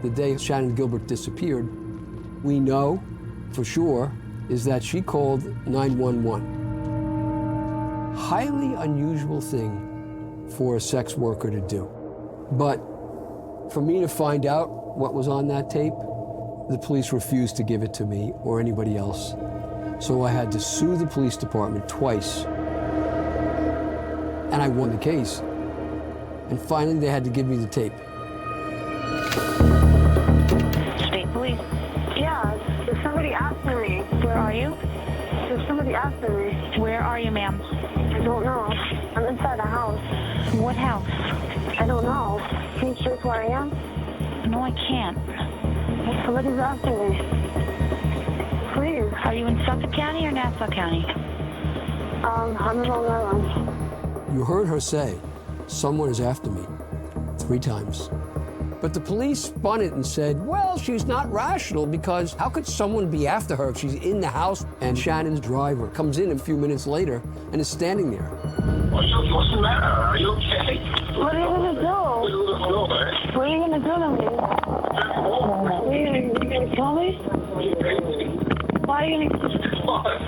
the day Shannon Gilbert disappeared, we know for sure is that she called 911. Highly unusual thing for a sex worker to do. But for me to find out what was on that tape, the police refused to give it to me or anybody else. So I had to sue the police department twice. And I won the case. And finally, they had to give me the tape. State police. Yeah, there's somebody after me. Where are you? There's somebody after me. Where are you, ma'am? I don't know. I'm inside the house. What house? I don't know. Can you check where I am? No, I can't. Somebody's after me. Please. Are you in Suffolk County or Nassau County? I'm in Long Island. You heard her say, someone is after me, 3 times. But the police spun it and said, well, she's not rational because how could someone be after her if she's in the house and Shannon's driver comes in a few minutes later and is standing there? What's the matter? Are you okay? What are you going to do? What are you going to do to me? You going to kill me? Why are you going to...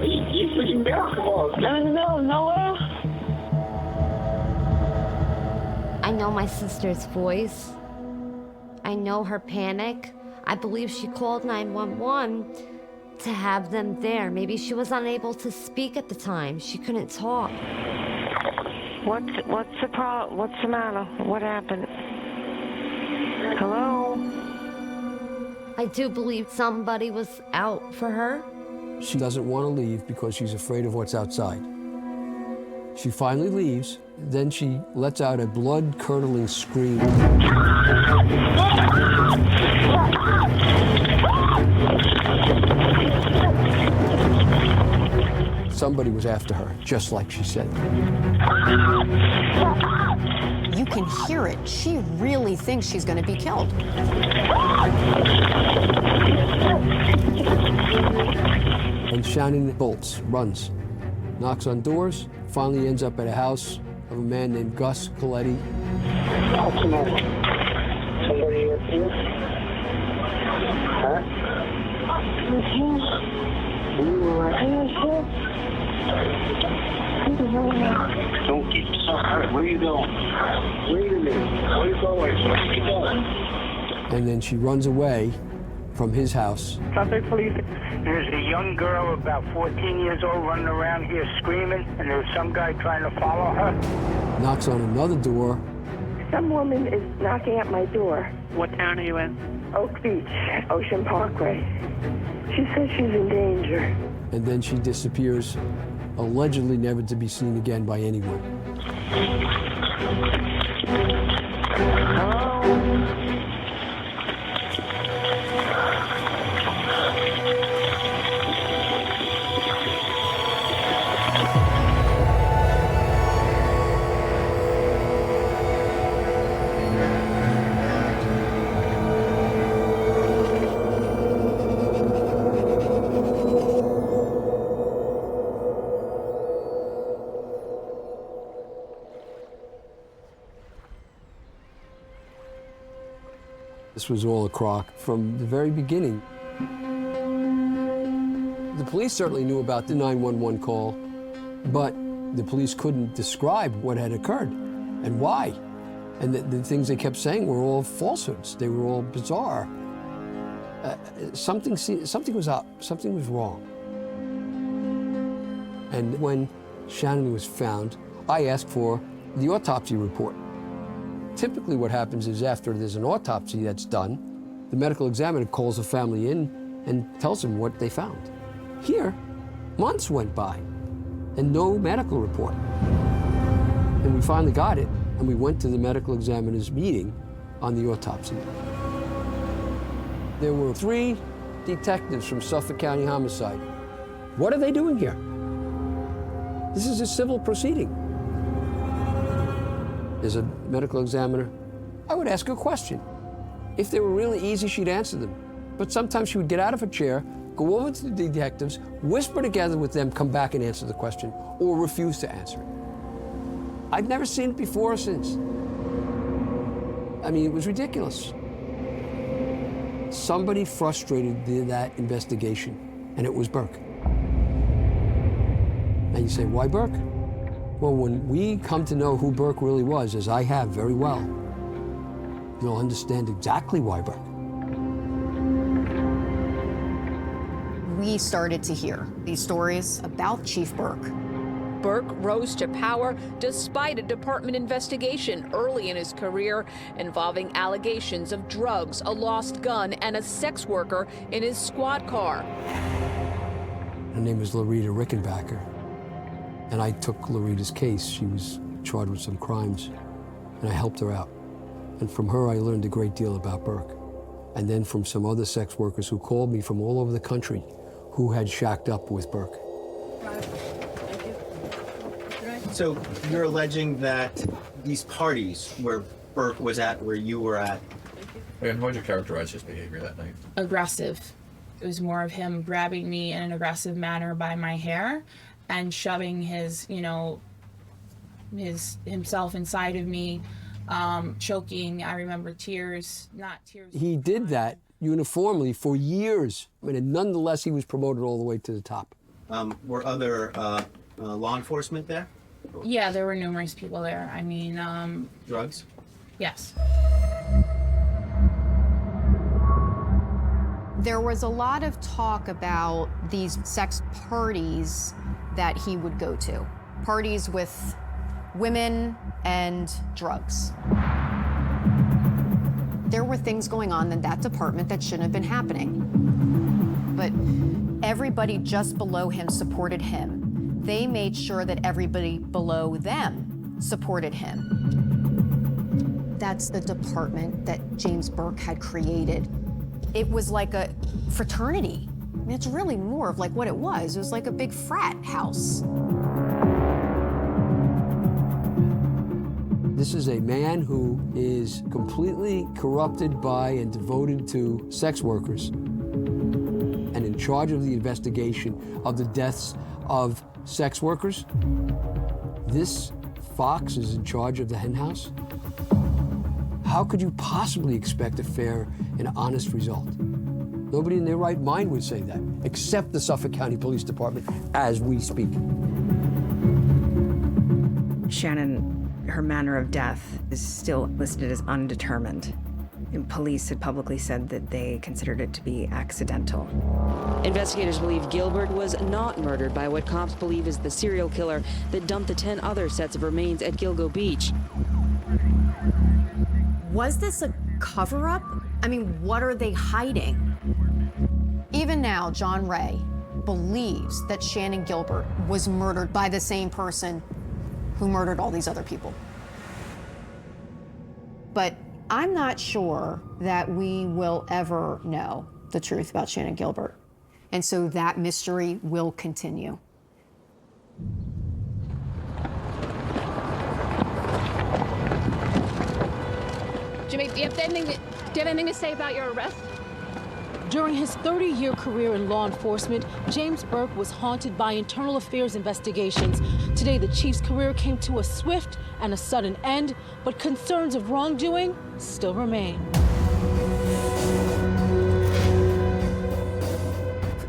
You freaking basketball. I'm in the middle of nowhere. I know my sister's voice. I know her panic. I believe she called 911 to have them there. Maybe she was unable to speak at the time. She couldn't talk. What's the problem? What's the matter? What happened? Hello? I do believe somebody was out for her. She doesn't want to leave because she's afraid of what's outside. She finally leaves, then she lets out a blood-curdling scream. Somebody was after her, just like she said. You can hear it. She really thinks she's going to be killed. And Shannon bolts, runs, knocks on doors, finally ends up at a house of a man named Gus Coletti. Somebody here too? Huh? Don't get so hurt. Where you going? Where you going? Where you going? Where you going? And then she runs away from his house. Suffolk Police. There's a young girl about 14 years old running around here screaming, and there's some guy trying to follow her. Knocks on another door. Some woman is knocking at my door. What town are you in? Oak Beach, Ocean Parkway. She says she's in danger. And then she disappears, allegedly never to be seen again by anyone. This was all a crock from the very beginning. The police certainly knew about the 911 call, but the police couldn't describe what had occurred and why. And the things they kept saying were all falsehoods. They were all bizarre. Something was up. Something was wrong. And when Shannon was found, I asked for the autopsy report. Typically what happens is after there's an autopsy that's done, the medical examiner calls the family in and tells them what they found. Here, months went by and no medical report. And we finally got it, and we went to the medical examiner's meeting on the autopsy. There were 3 detectives from Suffolk County Homicide. What are they doing here? This is a civil proceeding. As a medical examiner, I would ask her a question. If they were really easy, she'd answer them. But sometimes she would get out of her chair, go over to the detectives, whisper together with them, come back and answer the question, or refuse to answer it. I'd never seen it before or since. I mean, it was ridiculous. Somebody frustrated that investigation, and it was Burke. And you say, why Burke? Well, when we come to know who Burke really was, as I have very well, you'll understand exactly why Burke. We started to hear these stories about Chief Burke. Burke rose to power despite a department investigation early in his career involving allegations of drugs, a lost gun, and a sex worker in his squad car. Her name was Loretta Rickenbacker, and I took Loretta's case. She was charged with some crimes, and I helped her out. And from her, I learned a great deal about Burke. And then from some other sex workers who called me from all over the country who had shacked up with Burke. So you're alleging that these parties where Burke was at, where you were at. And how would you characterize his behavior that night? Aggressive. It was more of him grabbing me in an aggressive manner by my hair and shoving his, himself inside of me, choking. I remember tears, not tears. He did that uniformly for years, and nonetheless, he was promoted all the way to the top. Were other law enforcement there? Yeah, there were numerous people there. I mean, drugs? Yes. There was a lot of talk about these sex parties that he would go to. Parties with women and drugs. There were things going on in that department that shouldn't have been happening. But everybody just below him supported him. They made sure that everybody below them supported him. That's the department that James Burke had created. It was like a fraternity. I mean, it's really more of like what it was. It was like a big frat house. This is a man who is completely corrupted by and devoted to sex workers and in charge of the investigation of the deaths of sex workers. This fox is in charge of the hen house? How could you possibly expect a fair and honest result? Nobody in their right mind would say that, except the Suffolk County Police Department as we speak. Shannon, her manner of death is still listed as undetermined. And police had publicly said that they considered it to be accidental. Investigators believe Gilbert was not murdered by what cops believe is the serial killer that dumped the 10 other sets of remains at Gilgo Beach. Was this a cover-up? I mean, what are they hiding? Even now, John Ray believes that Shannon Gilbert was murdered by the same person who murdered all these other people. But I'm not sure that we will ever know the truth about Shannon Gilbert. And so that mystery will continue. Jimmy, do you have anything to say about your arrest? During his 30-year career in law enforcement, James Burke was haunted by internal affairs investigations. Today, the chief's career came to a swift and a sudden end, but concerns of wrongdoing still remain.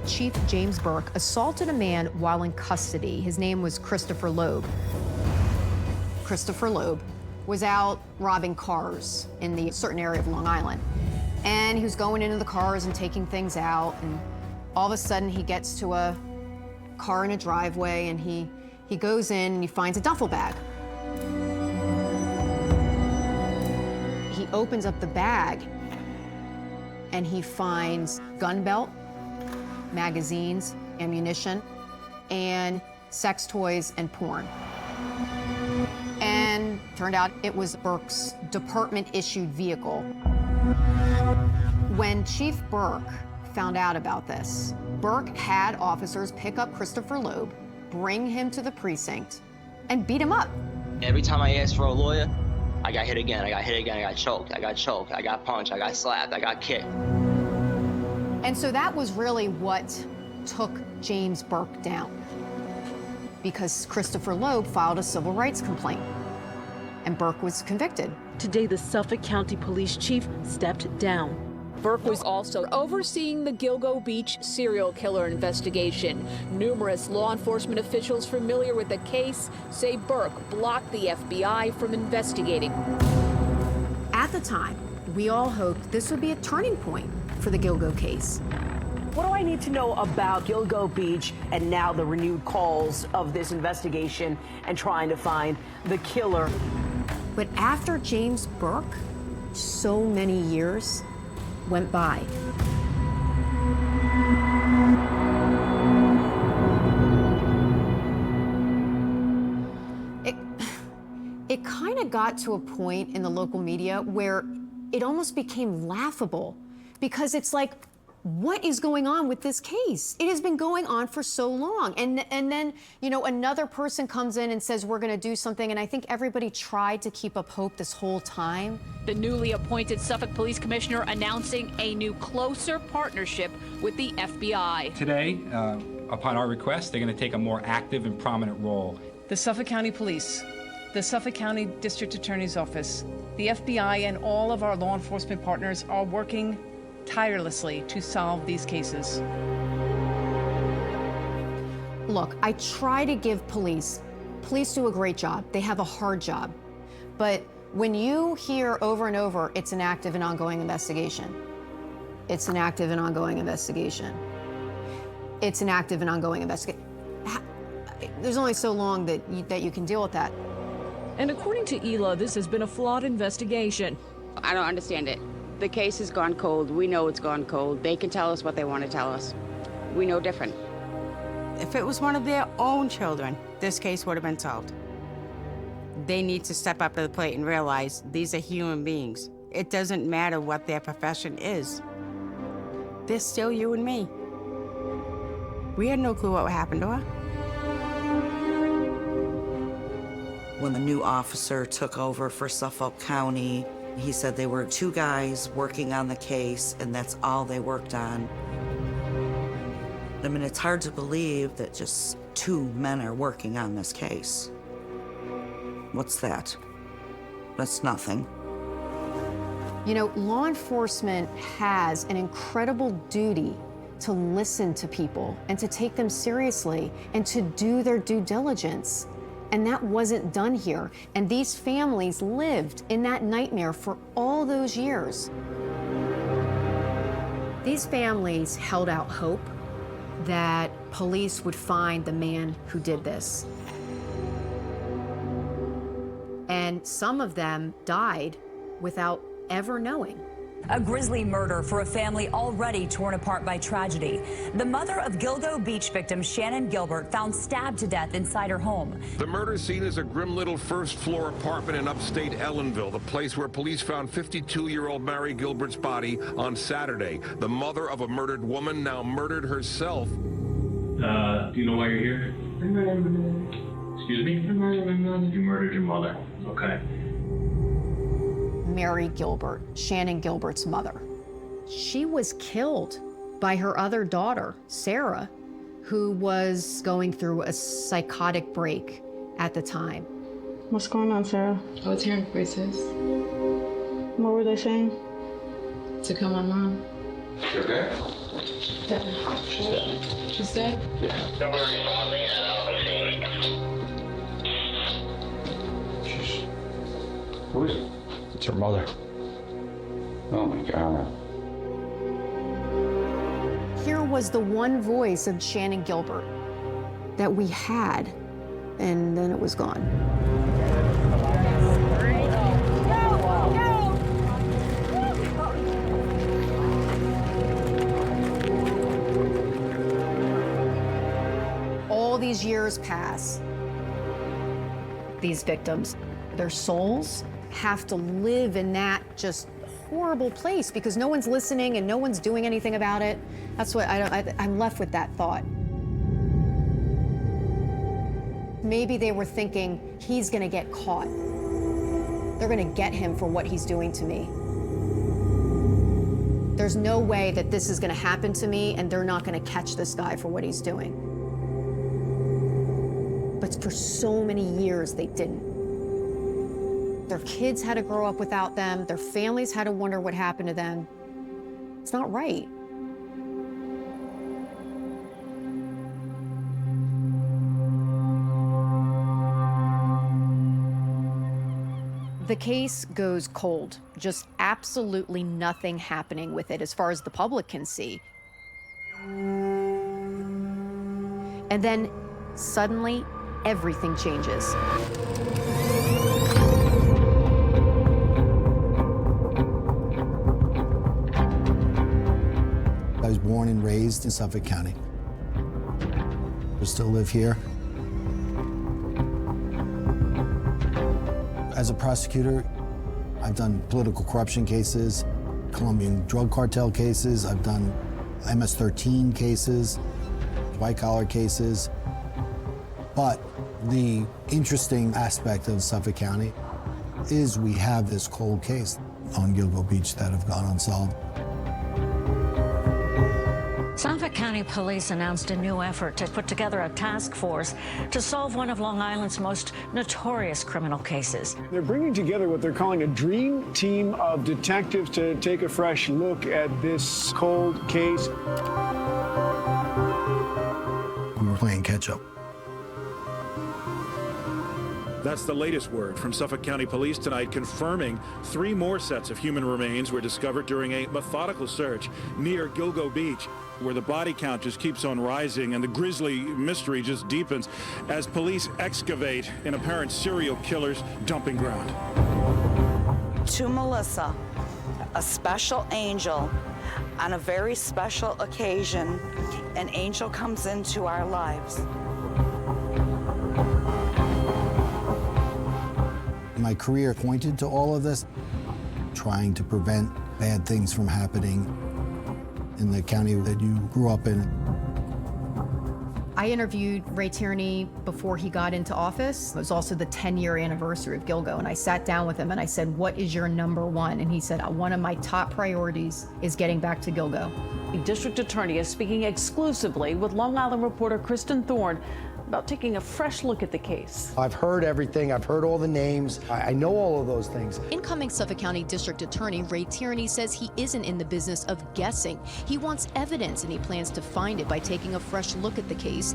Chief James Burke assaulted a man while in custody. His name was Christopher Loeb. Christopher Loeb was out robbing cars in the certain area of Long Island. And he was going into the cars and taking things out, and all of a sudden he gets to a car in a driveway, and he goes in and he finds a duffel bag. He opens up the bag and he finds gun belt, magazines, ammunition, and sex toys and porn. And turned out it was Burke's department-issued vehicle. When Chief Burke found out about this, Burke had officers pick up Christopher Loeb, bring him to the precinct, and beat him up. Every time I asked for a lawyer, I got hit again, I got hit again, I got choked, I got punched, I got slapped, I got kicked. And so that was really what took James Burke down, because Christopher Loeb filed a civil rights complaint, and Burke was convicted. Today, the Suffolk County Police Chief stepped down. Burke was also overseeing the Gilgo Beach serial killer investigation. Numerous law enforcement officials familiar with the case say Burke blocked the FBI from investigating. At the time, we all hoped this would be a turning point for the Gilgo case. What do I need to know about Gilgo Beach and now the renewed calls of this investigation and trying to find the killer? But after James Burke, so many years went by. It kind of got to a point in the local media where it almost became laughable because it's like, what is going on with this case? It has been going on for so long. And then, you know, another person comes in and says, we're going to do something. And I think everybody tried to keep up hope this whole time. The newly appointed Suffolk Police Commissioner announcing a new closer partnership with the FBI. Today, upon our request, they're going to take a more active and prominent role. The Suffolk County Police, the Suffolk County District Attorney's Office, the FBI, and all of our law enforcement partners are working tirelessly to solve these cases. Look, I try to give police do a great job. They have a hard job. But when you hear over and over, it's an active and ongoing investigation. It's an active and ongoing investigation. It's an active and ongoing investigation. There's only so long that you can deal with that. And according to Ela, this has been a flawed investigation. I don't understand it. The case has gone cold. We know it's gone cold. They can tell us what they want to tell us. We know different. If it was one of their own children, this case would have been solved. They need to step up to the plate and realize these are human beings. It doesn't matter what their profession is. They're still you and me. We had no clue what happened to her. When the new officer took over for Suffolk County, he said they were two guys working on the case, and that's all they worked on. I mean, it's hard to believe that just two men are working on this case. What's that? That's nothing. You know, law enforcement has an incredible duty to listen to people and to take them seriously and to do their due diligence. And that wasn't done here. And these families lived in that nightmare for all those years. These families held out hope that police would find the man who did this. And some of them died without ever knowing. A grisly murder for a family already torn apart by tragedy. The mother of Gilgo Beach victim Shannon Gilbert found stabbed to death inside her home. The murder scene is a grim little first-floor apartment in upstate Ellenville, the place where police found 52-year-old Mary Gilbert's body on Saturday. The mother of a murdered woman now murdered herself. Do you know why you're here? I murdered my mother. Excuse me? I murdered my mother. You murdered your mother. Okay. Mary Gilbert, Shannon Gilbert's mother. She was killed by her other daughter, Sarah, who was going through a psychotic break at the time. What's going on, Sarah? I was hearing voices. What were they saying? To come on, Mom. You okay? Yeah. She's dead. She's dead? Yeah. Don't worry. Who is it? It's her mother. Oh my God. Here was the one voice of Shannon Gilbert that we had, and then it was gone. All these years pass. These victims, their souls have to live in that just horrible place because no one's listening and no one's doing anything about it. That's what I'm left with that thought. Maybe they were thinking he's gonna get caught. They're gonna get him for what he's doing to me. There's no way that this is gonna happen to me and they're not gonna catch this guy for what he's doing. But for so many years, they didn't. Their kids had to grow up without them. Their families had to wonder what happened to them. It's not right. The case goes cold, just absolutely nothing happening with it as far as the public can see. And then suddenly everything changes. I was born and raised in Suffolk County. I still live here. As a prosecutor, I've done political corruption cases, Colombian drug cartel cases, I've done MS-13 cases, white-collar cases. But the interesting aspect of Suffolk County is we have this cold case on Gilgo Beach that have gone unsolved. Suffolk County Police announced a new effort to put together a task force to solve one of Long Island's most notorious criminal cases. They're bringing together what they're calling a dream team of detectives to take a fresh look at this cold case. We were playing catch-up. That's the latest word from Suffolk County Police tonight, confirming 3 more sets of human remains were discovered during a methodical search near Gilgo Beach, where the body count just keeps on rising and the grisly mystery just deepens as police excavate an apparent serial killer's dumping ground. To Melissa, a special angel, on a very special occasion, an angel comes into our lives. My career pointed to all of this, trying to prevent bad things from happening in the county that you grew up in. I interviewed Ray Tierney before he got into office. It was also the 10-year anniversary of Gilgo, and I sat down with him and I said, what is your #1? And he said, one of my top priorities is getting back to Gilgo. The district attorney is speaking exclusively with Long Island reporter Kristen Thorne about taking a fresh look at the case. I've heard everything. I've heard all the names. I know all of those things. Incoming Suffolk County District Attorney Ray Tierney says he isn't in the business of guessing. He wants evidence, and he plans to find it by taking a fresh look at the case.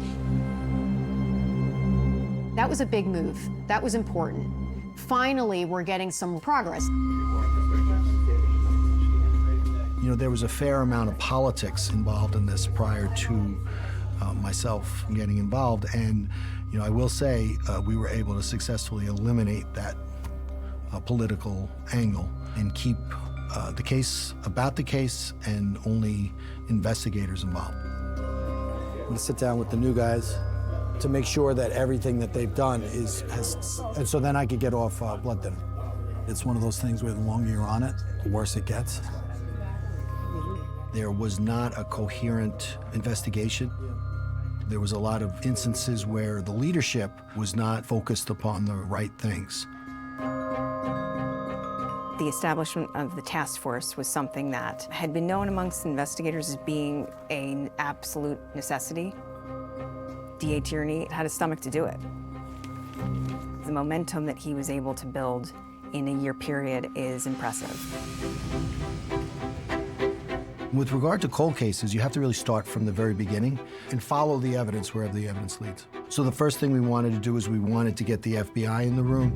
That was a big move. That was important. Finally, we're getting some progress. You know, there was a fair amount of politics involved in this prior to myself getting involved, and you know, I will say we were able to successfully eliminate that political angle and keep the case about the case and only investigators involved. I'm gonna sit down with the new guys to make sure that everything that they've done and so then I could get off blood thinner. It's one of those things where the longer you're on it, the worse it gets. There was not a coherent investigation. There was a lot of instances where the leadership was not focused upon the right things. The establishment of the task force was something that had been known amongst investigators as being an absolute necessity. D.A. Tierney had a stomach to do it. The momentum that he was able to build in a year period is impressive. With regard to cold cases, you have to really start from the very beginning and follow the evidence wherever the evidence leads. So the first thing we wanted to do is we wanted to get the FBI in the room.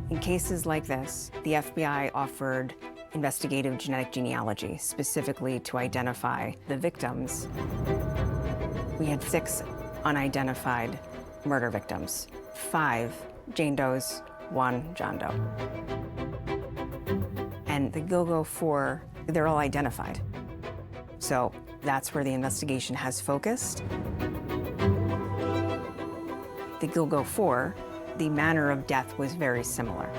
In cases like this, the FBI offered investigative genetic genealogy, specifically to identify the victims. We had 6 unidentified murder victims, 5 Jane Does, 1 John Doe. And the Gilgo 4, they're all identified. So that's where the investigation has focused. The Gilgo 4, the manner of death was very similar.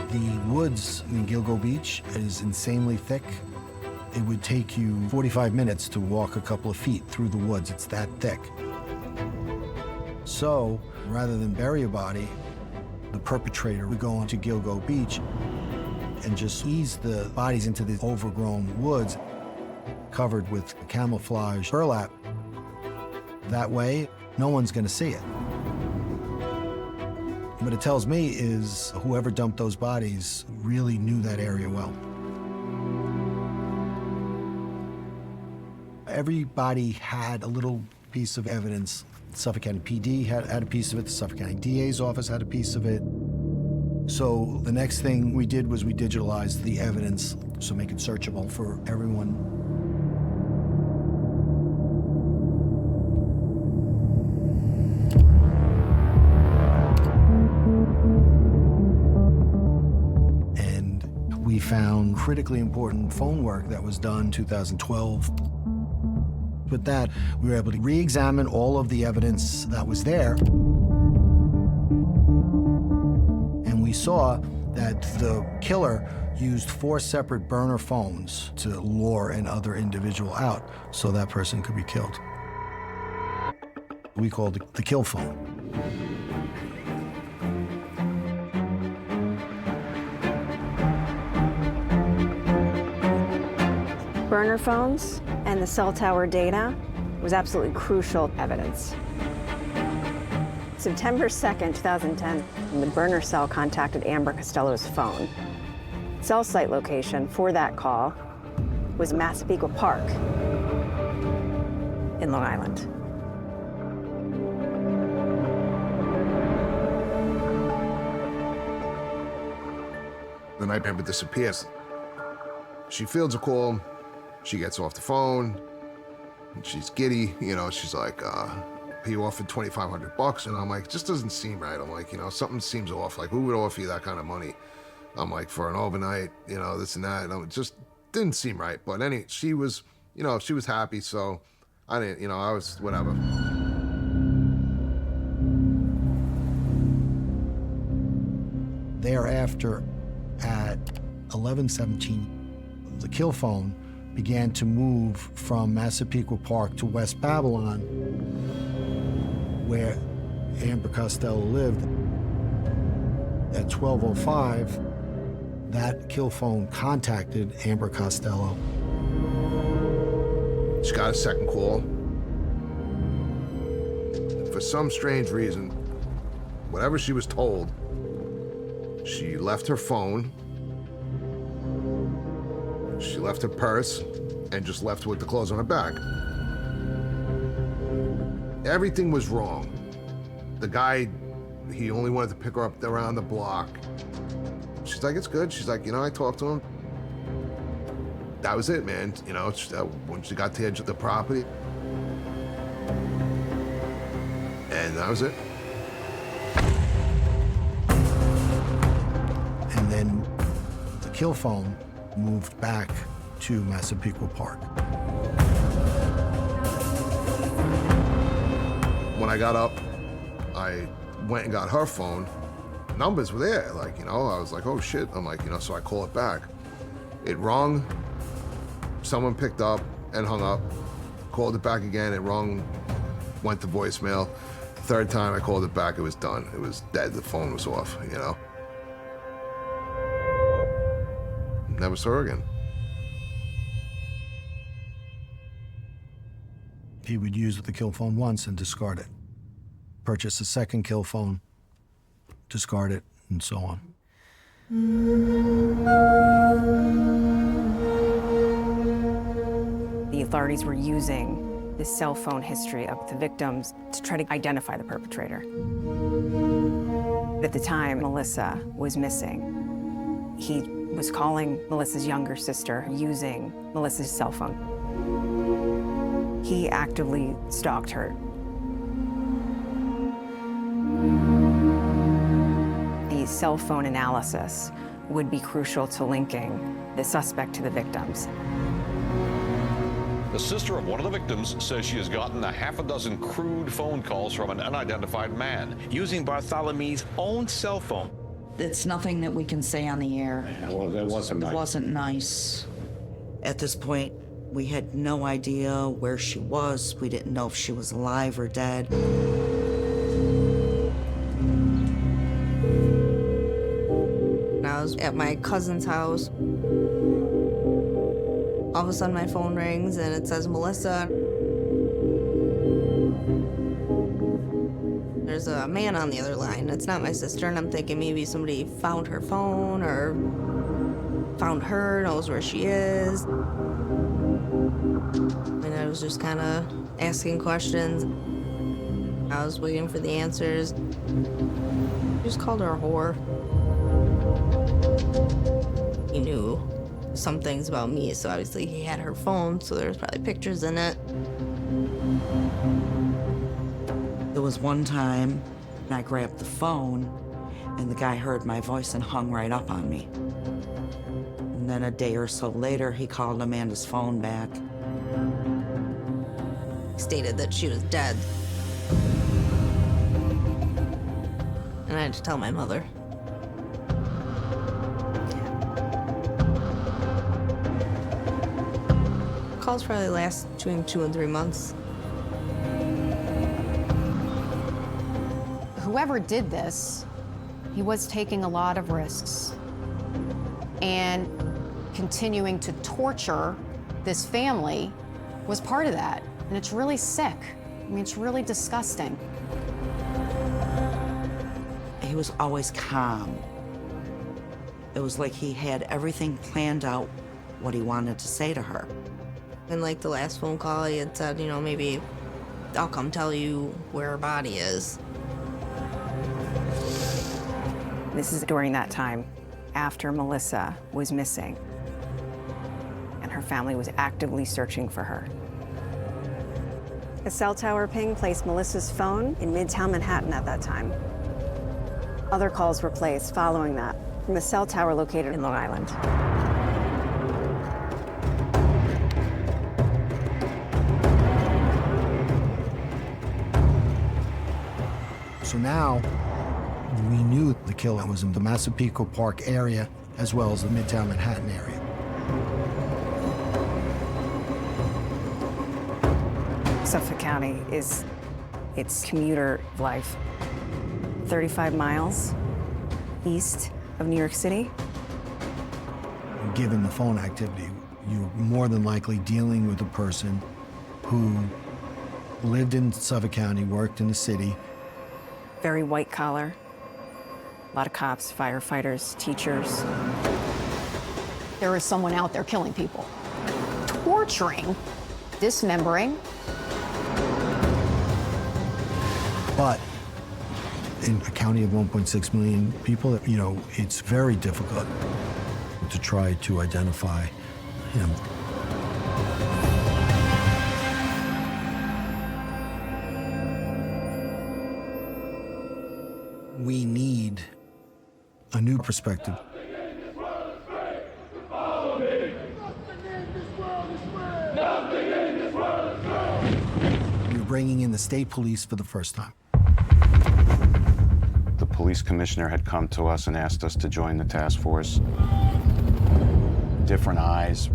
The woods in Gilgo Beach is insanely thick. It would take you 45 minutes to walk a couple of feet through the woods. It's that thick. So rather than bury a body, the perpetrator would go onto Gilgo Beach and just ease the bodies into the overgrown woods covered with camouflage burlap. That way, no one's gonna see it. What it tells me is whoever dumped those bodies really knew that area well. Everybody had a little piece of evidence. Suffolk County PD had a piece of it. The Suffolk County DA's office had a piece of it. So the next thing we did was we digitalized the evidence, so make it searchable for everyone. And we found critically important phone work that was done in 2012. With that, we were able to re-examine all of the evidence that was there. And we saw that the killer used 4 separate burner phones to lure an other individual out so that person could be killed. We called it the kill phone. Burner phones and the cell tower data was absolutely crucial evidence. September 2nd, 2010, the burner cell contacted Amber Costello's phone. Cell site location for that call was Massapequa Park in Long Island. The night Amber disappears. She fields a call. She gets off the phone, and she's giddy, you know, she's like, he offered $2,500, and I'm like, it just doesn't seem right. I'm like, you know, something seems off. Like, who would offer you that kind of money? I'm like, for an overnight, you know, this and that. And it just didn't seem right. But she was, you know, she was happy, so I didn't, you know, I was, whatever. Thereafter, at 11:17, the kill phone began to move from Massapequa Park to West Babylon, where Amber Costello lived. At 12:05, that kill phone contacted Amber Costello. She got a second call. For some strange reason, whatever she was told, she left her phone, she left her purse, and just left with the clothes on her back. Everything was wrong. The guy, he only wanted to pick her up around the block. She's like, it's good. She's like, you know, I talked to him. That was it, man. You know, when she got to the edge of the property. And that was it. And then the kill phone moved back to Massapequa Park. When I got up, I went and got her phone. Numbers were there, like, you know, I was like, oh shit. I'm like, you know, so I call it back. It rung, someone picked up and hung up, called it back again, it rung, went to voicemail. Third time I called it back, it was done. It was dead, the phone was off, you know. Never saw her again. He would use the kill phone once and discard it. Purchase a second kill phone, discard it, and so on. The authorities were using the cell phone history of the victims to try to identify the perpetrator. At the time, Melissa was missing. He was calling Melissa's younger sister using Melissa's cell phone. He actively stalked her. The cell phone analysis would be crucial to linking the suspect to the victims. The sister of one of the victims says she has gotten a half a dozen crude phone calls from an unidentified man using Bartholomew's own cell phone. It's nothing that we can say on the air. Yeah, well, that wasn't nice. It wasn't nice. At this point, we had no idea where she was. We didn't know if she was alive or dead. I was at my cousin's house. All of a sudden my phone rings and it says Melissa. There's a man on the other line. It's not my sister, and I'm thinking maybe somebody found her phone or found her, knows where she is. And I was was just kind of asking questions. I was waiting for the answers. He just called her a whore. He knew some things about me, so obviously he had her phone, so there was probably pictures in it. There was one time I grabbed the phone and the guy heard my voice and hung right up on me. And then a day or so later, he called Amanda's phone back. He stated that she was dead. And I had to tell my mother. Calls probably last between 2 and 3 months. Whoever did this, he was taking a lot of risks and continuing to torture this family was part of that. And it's really sick. I mean, it's really disgusting. He was always calm. It was like he had everything planned out, what he wanted to say to her. And like the last phone call, he had said, you know, maybe I'll come tell you where her body is. This is during that time after Melissa was missing, and her family was actively searching for her. A cell tower ping placed Melissa's phone in Midtown Manhattan at that time. Other calls were placed following that from a cell tower located in Long Island. So now, we knew the killer was in the Massapequa Park area as well as the Midtown Manhattan area. Suffolk County is its commuter life. 35 miles east of New York City. Given the phone activity, you're more than likely dealing with a person who lived in Suffolk County, worked in the city. Very white collar. A lot of cops, firefighters, teachers. There is someone out there killing people, torturing, dismembering. But in a county of 1.6 million people, you know, it's very difficult to try to identify him. We need a new perspective. You're bringing in the state police for the first time. The police commissioner had come to us and asked us to join the task force. Different eyes,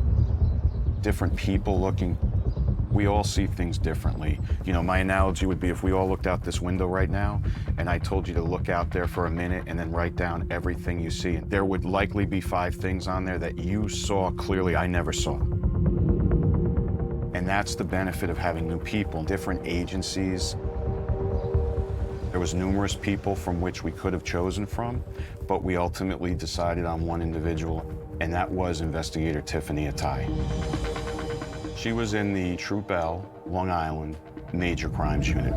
different people looking. We all see things differently. You know, my analogy would be if we all looked out this window right now and I told you to look out there for a minute and then write down everything you see. There would likely be 5 things on there that you saw clearly I never saw. And that's the benefit of having new people, different agencies. There was numerous people from which we could have chosen from, but we ultimately decided on one individual, and that was investigator Tiffany Attai. She was in the Troop L, Long Island, Major Crimes Unit.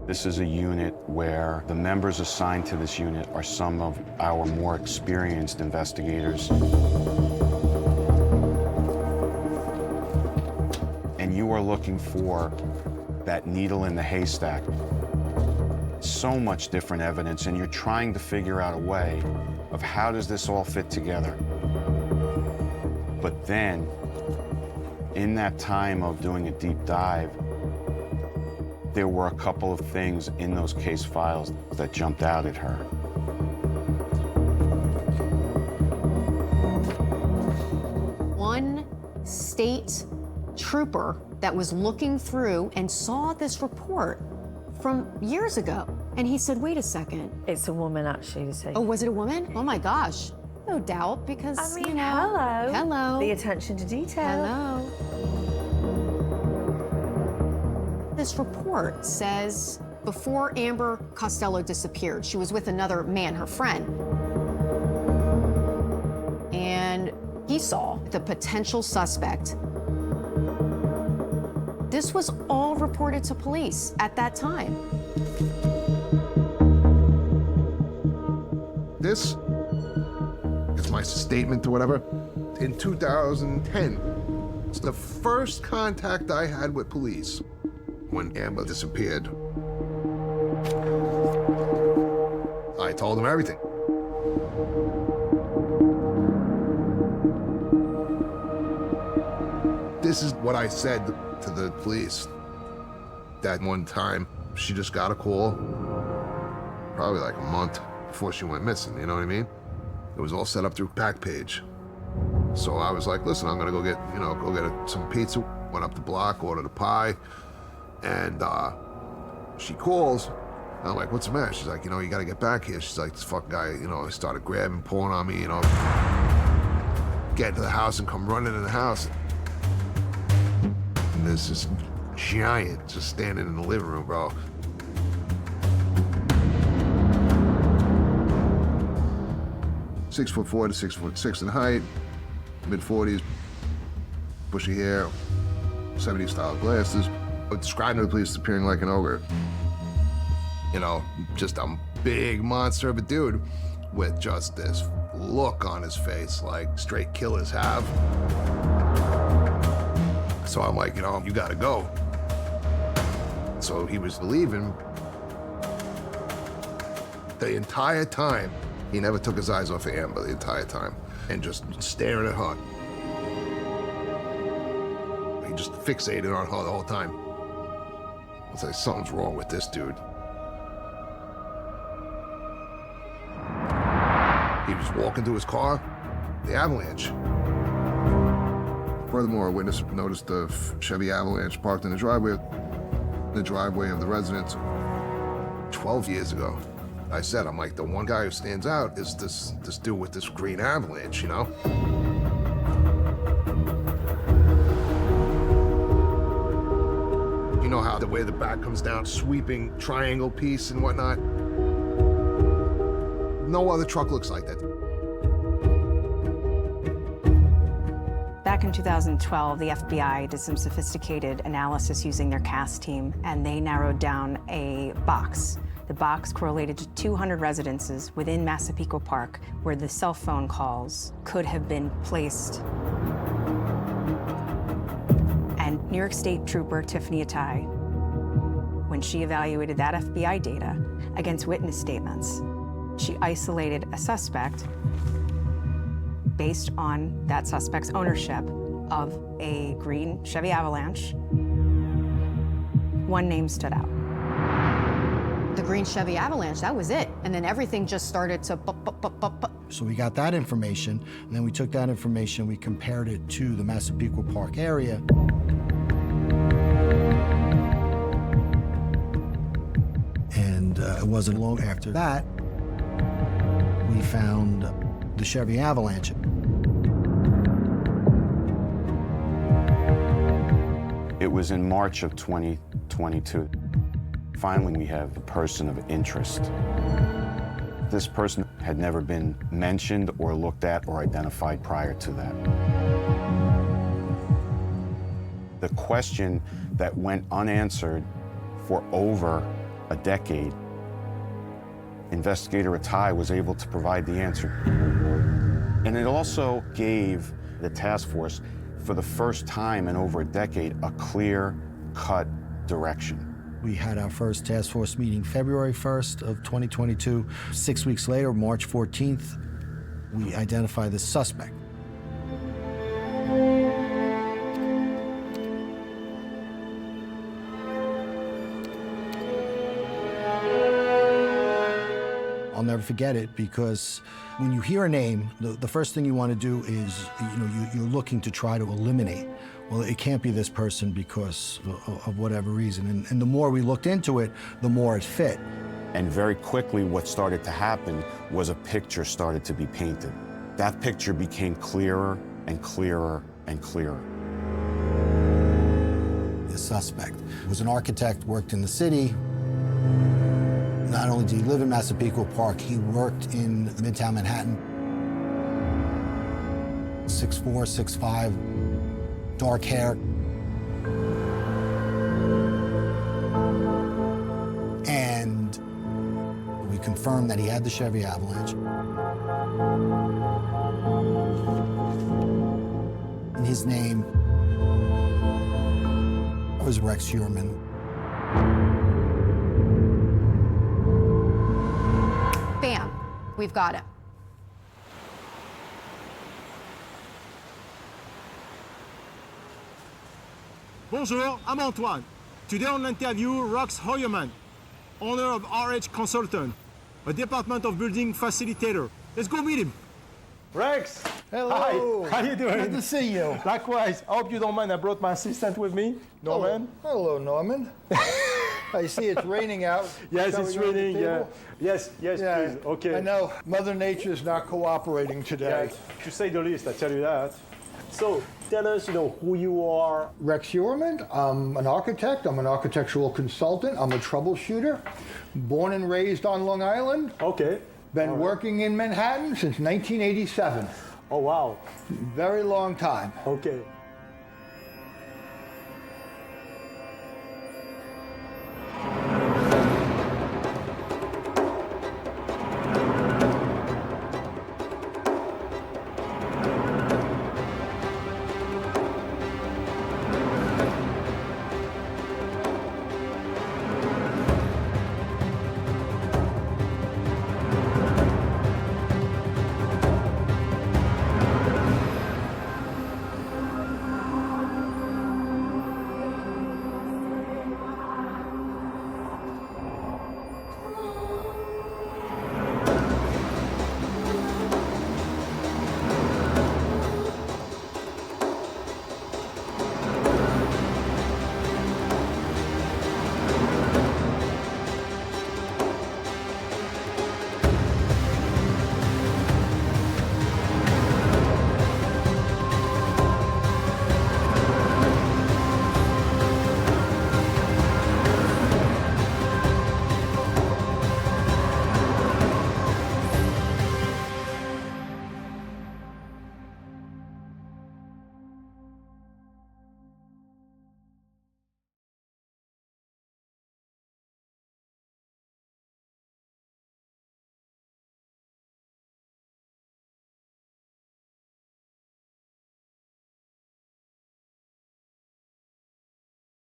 This is a unit where the members assigned to this unit are some of our more experienced investigators. And you are looking for that needle in the haystack. So much different evidence, and you're trying to figure out a way of how does this all fit together. But then, in that time of doing a deep dive, there were a couple of things in those case files that jumped out at her. One state trooper that was looking through and saw this report from years ago. And he said, wait a second. It's a woman, actually. So. Oh, was it a woman? Oh my gosh. No doubt, because, I mean, you know. hello. Hello. The attention to detail. Hello. This report says before Amber Costello disappeared, she was with another man, her friend. And he saw the potential suspect This was all reported to police at that time. This is my statement or whatever. In 2010, it's the first contact I had with police when Amber disappeared. I told them everything. This is what I said to the police. That one time, she just got a call, probably like a month before she went missing, you know what I mean? It was all set up through Backpage. So I was like, listen, I'm gonna go get, some pizza, went up the block, ordered a pie, and she calls. I'm like, what's the matter? She's like, you gotta get back here. She's like, this fucking guy, he started grabbing, pulling on me, get to the house and come running in the house. And there's this giant just standing in the living room, bro. .4 to 6'6" in height, mid-40s, bushy hair, 70s style glasses. Describing to the police appearing like an ogre. Just a big monster of a dude with just this look on his face like straight killers have. So I'm like, you gotta go. So he was leaving. The entire time, he never took his eyes off of Amber the entire time, and just staring at her. He just fixated on her the whole time. I was like, something's wrong with this dude. He was walking to his car, the Avalanche. Furthermore, a witness noticed the Chevy Avalanche parked in the driveway of the residence 12 years ago. I said, I'm like, the one guy who stands out is this dude with this green Avalanche, You know how the way the back comes down, sweeping triangle piece and whatnot? No other truck looks like that. Back in 2012, the FBI did some sophisticated analysis using their CAS team, and they narrowed down a box. The box correlated to 200 residences within Massapequa Park where the cell phone calls could have been placed. And New York State Trooper Tiffany Attai, when she evaluated that FBI data against witness statements, she isolated a suspect based on that suspect's ownership of a green Chevy Avalanche. One name stood out. The green Chevy Avalanche, that was it. And then everything just started to So we got that information, and then we took that information, we compared it to the Massapequa Park area. And it wasn't long after that, we found the Chevy Avalanche. It was in March of 2022. Finally, we have a person of interest. This person had never been mentioned or looked at or identified prior to that. The question that went unanswered for over a decade, Investigator Attai was able to provide the answer. And it also gave the task force, for the first time in over a decade, a clear-cut direction. We had our first task force meeting February 1st of 2022. 6 weeks later, March 14th, we identified the suspect. I'll never forget it because when you hear a name, the first thing you want to do is, you're looking to try to eliminate. Well, it can't be this person because of whatever reason. And the more we looked into it, the more it fit. And very quickly, what started to happen was a picture started to be painted. That picture became clearer and clearer and clearer. The suspect was an architect, worked in the city. Not only did he live in Massapequa Park, he worked in Midtown Manhattan. 6'4", 6'5", dark hair. confirmed that he had the Chevy Avalanche. And his name was Rex Heuermann. Bam, we've got him. Bonjour, I'm Antoine. Today on interview Rex Heuermann, owner of RH Consultant, a Department of Building facilitator. Let's go meet him. Rex! Hello. Hi, how you doing? Good to see you. Likewise. I hope you don't mind. I brought my assistant with me, Norman. Hello, Norman. I see it's raining out. Yes, Shall it's we go to the raining. Yeah. table? Yes, please. Okay. I know. Mother Nature's not cooperating today. Yeah, to say the least, I tell you that. So, tell us, who you are. Rex Heuermann. I'm an architect. I'm an architectural consultant. I'm a troubleshooter. Born and raised on Long Island. Okay. Been working in Manhattan since 1987. Oh, wow. Very long time. Okay.